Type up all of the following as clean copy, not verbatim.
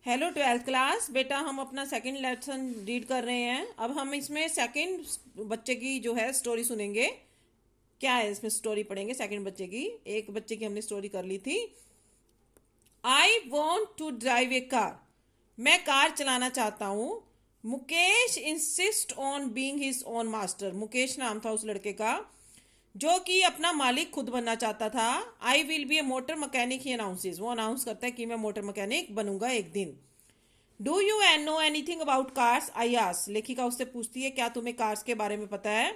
Hello twelfth class बेटा, हम अपना सेकंड लेसन रीड कर रहे हैं। अब हम इसमें सेकंड बच्चे की जो है स्टोरी सुनेंगे। क्या है इसमें स्टोरी पढ़ेंगे सेकंड बच्चे की। एक बच्चे की हमने स्टोरी कर ली थी। I want to drive a car. मैं कार चलाना चाहता हूँ। Mukesh insist on being his own master. Mukesh नाम था उस लड़के का जो कि अपना मालिक खुद बनना चाहता था। I will be a motor mechanic he announces. वो अनाउंस करता है कि मैं मोटर मैकेनिक बनूंगा एक दिन। Do you know anything about cars? I ask. लेखिका उससे पूछती है क्या तुम्हें कार्स के बारे में पता है?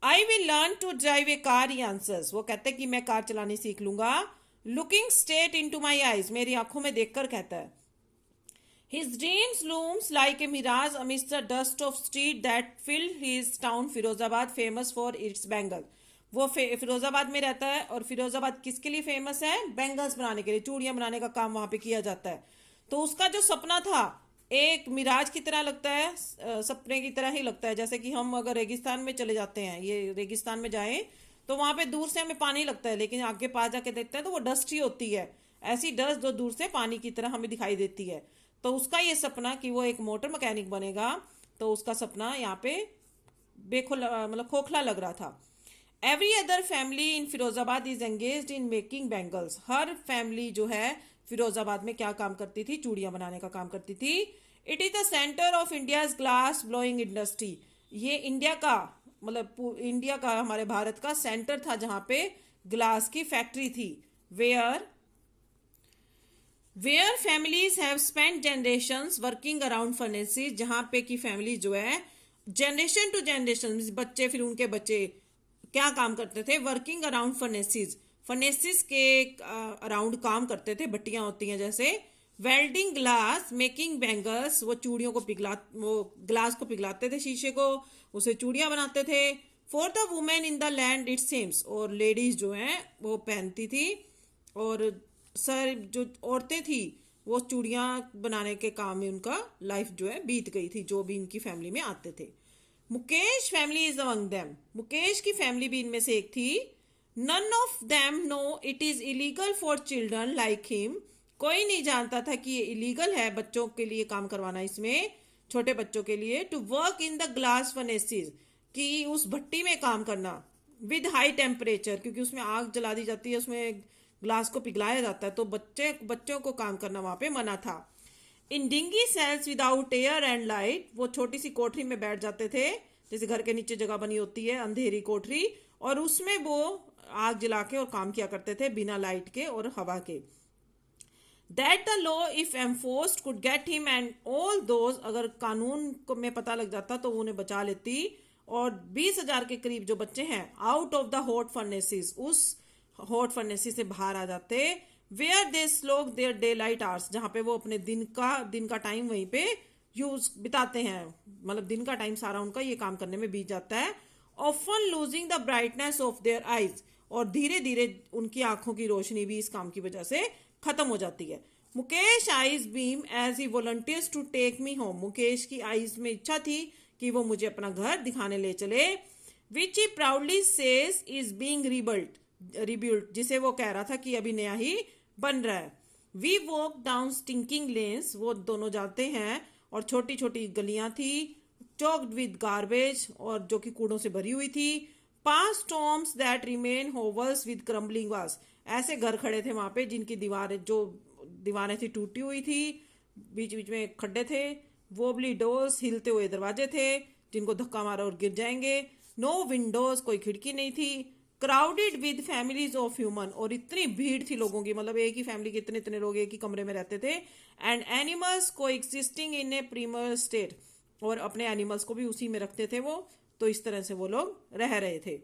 I will learn to drive a car, he answers. वो कहते हैं कि मैं कार चलानी सीख लूंगा। Looking straight into my eyes. मेरी आंखों में देखकर कहता है। His dreams looms like a mirage amidst the dust of street that filled his town Firozabad, famous for its bangle। वो फिरोजाबाद में रहता है और फिरोजाबाद किसके लिए फेमस है? बैंगल्स बनाने के लिए, चूड़ियां बनाने का काम वहां पे किया जाता है। तो उसका जो सपना था एक मिराज की तरह लगता है, सपने की तरह ही लगता है। जैसे कि हम अगर रेगिस्तान में चले जाते हैं, ये रेगिस्तान में जाएं तो वहां पे दूर से हमें पानी लगता है, लेकिन आगे पास जाके देखते हैं तो वो डस्ट ही होती है। ऐसी डस्ट जो दूर से पानी की तरह हमें दिखाई देती है। तो उसका ये सपना कि वो एक मोटर मैकेनिक बनेगा, तो उसका सपना यहाँ पे मतलब खोखला लग रहा था। Every other family in Firozabad is engaged in making bangles. Her family जो है फिरोजाबाद में क्या काम करती थी? चूड़ियां बनाने का काम करती थी। It is the centre of India's glass blowing industry. ये इंडिया का मतलब इंडिया का, हमारे भारत का सेंटर था जहां पे ग्लास की फैक्ट्री थी। Where where families have spent generations working around furnaces. जहां पे की फैमिली जो है जनरेशन टू जनरेशन, बच्चे फिर उनके बच्चे क्या काम करते थे? Working around furnaces. फर्नेसेस के अराउंड काम करते थे, भट्टियां होती हैं जैसे। Welding glass, making bangles. वो ग्लास को पिघलाते थे, शीशे को, उसे चूड़ियां बनाते थे। For the women in the land it seems. और लेडीज जो हैं वो पहनती थी, और सर जो औरतें थी वो चूड़ियां बनाने के काम में उनका लाइफ जो है बीत गई थी, जो भी इनकी फैमिली में आते थे। Mukesh family is among them. Mukesh की फैमिली भी इनमें से एक थी। None of them know it is illegal for children like him. कोई नहीं जानता था कि ये इलीगल है बच्चों के लिए काम करवाना, इसमें छोटे बच्चों के लिए। To work in the glass furnaces, कि उस भट्टी में काम करना विद हाई टेम्परेचर, क्योंकि उसमें आग जला दी जाती है, उसमें ग्लास को पिघलाया जाता है, तो बच्चों को काम करना वहां पे मना था। In dingy cells without air and light. वो छोटी सी कोठरी में बैठ जाते थे, जैसे घर के नीचे जगह बनी होती है अंधेरी कोठरी, और उसमें वो आग जला के और काम किया करते थे बिना लाइट के और हवा के। That the law if enforced could get him and all those. अगर कानून को में पता लग जाता तो उन्हें बचा लेती, और 20,000 के करीब जो बच्चे हैं out of the hot furnaces, उस हॉट फर्नेसेस से बाहर आ जाते। Where they slog their daylight hours. जहां पे वो अपने दिन का टाइम वहीं पे यूज बिताते हैं, मतलब दिन का टाइम सारा उनका ये काम करने में बीत जाता है। Often losing the brightness of their eyes. और धीरे धीरे उनकी आंखों की रोशनी भी इस काम की वजह से खत्म हो जाती है। Mukesh eyes beam as he volunteers to take me home. Mukesh की आईज में इच्छा थी कि वो मुझे अपना घर दिखाने ले चले। Which he proudly says is being rebuilt, जिसे वो कह रहा था कि अभी नया ही बन रहा है। We walk down stinking lanes. वो दोनों जाते हैं और छोटी छोटी गलियां थी, चोक्ड विद गार्बेज, और जो कि कूड़ों से भरी हुई थी। Past tombs that remain hovels with crumbling walls. ऐसे घर खड़े थे वहां पे जिनकी दीवारें थी टूटी हुई थी, बीच बीच में खड्डे थे। वोबली डोर्स, हिलते हुए दरवाजे थे जिनको धक्का मारा और गिर जाएंगे। नो विंडोज, कोई खिड़की नहीं थी। Crowded with families of human. और इतनी भीड़ थी लोगों की, मतलब एक ही फैमिली के इतने इतने लोग एक ही कमरे में रहते थे। एंड एनिमल्स को एक्सिस्टिंग इन ए प्रीमर स्टेट। और अपने एनिमल्स को भी उसी में रखते थे वो, तो इस तरह से वो लोग रह रहे थे।